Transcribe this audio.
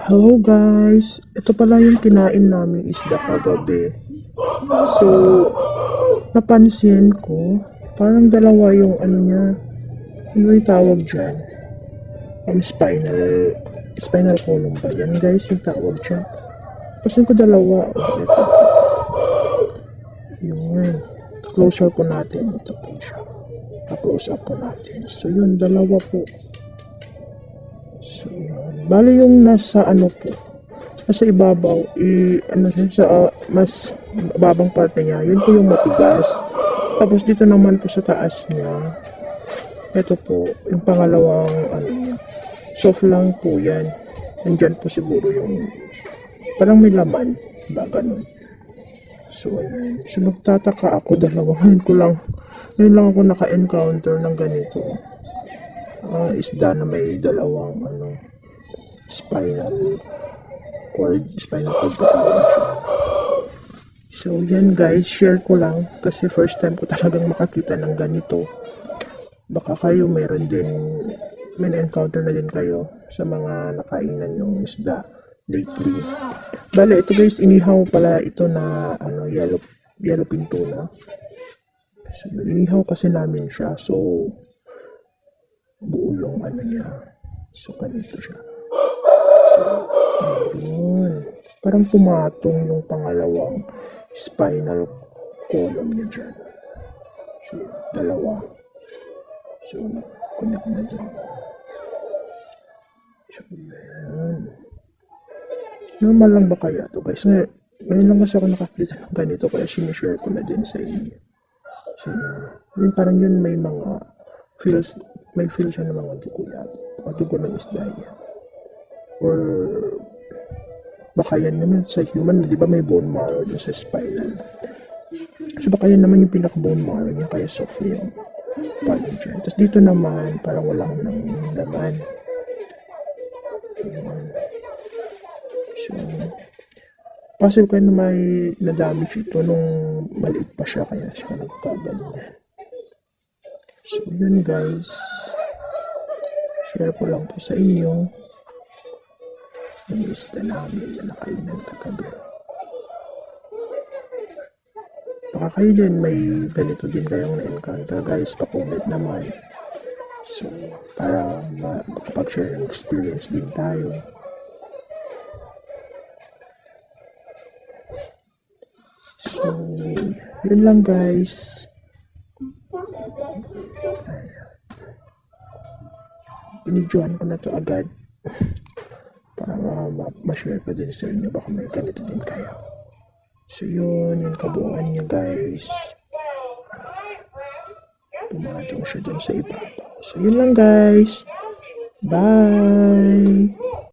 Hello guys, ito pala yung kinain namin isda kagabi. So, napansin ko, parang dalawa yung ano niya, ano yung tawag dyan? Spinal column ba yan guys yung tawag dyan? Pansin ko dalawa, ito. Yun, closer po natin, ito po siya. Pa-close up po natin. So yun, dalawa po. So yun, bali yung nasa ano po, nasa ibabaw, ano siya, sa mas babang parte niya, yun po yung matigas. Tapos dito naman po sa taas niya, ito po, yung pangalawang ano niya, soft lang po yan. Nandyan po siguro yung, parang may laman, ba ganun. So ayan, so nagtataka ako, dalawa, ngayon lang ako naka-encounter ng ganito. Isda na may dalawang ano, spinal cord pa tawag siya. So yan guys, share ko lang kasi first time ko talagang makakita ng ganito. Baka kayo meron din, may encounter na din kayo sa mga nakainan yung isda lately. Bale, ito guys, inihaw pala ito na ano, yellow tuna. So inihaw kasi namin siya, so buo yung ano niya. So ganito siya. So, ayun. Parang pumatong yung pangalawang spinal column niya dyan. So, dalawa. So, connect na dyan. So, ayan. Normal lang ba kaya to guys? Ngayon lang kasi ako nakakita ng ganito kaya sinishare ko na din sa inyo. So, yun parang yun may mga may feel siya ng mga dugo yata. Mga dugo ng isda niya. Or baka yan naman sa human, di ba may bone marrow dun sa spinal. So baka yan naman yung pinaka bone marrow niya, kaya soft yung part dyan. Tapos dito naman, parang walang laman. So, possible kaya na may na-damage ito nung maliit pa siya, kaya siya nagkaganyan. So yun guys, share ko lang po sa inyo yung isda namin na nakainan kagabi. Baka kayo din may ganito din kayong na-encounter guys, pa-comment naman. So, para makapag-share ng experience din tayo. So, yun lang guys. Ayan. Pinidyohan ko na to agad. Para ma-share ko din sa inyo, baka may ganito din kayo. So yun, yung kabuuan niya guys. Pumatong siya dun sa ibabaw. So yun lang guys. Bye!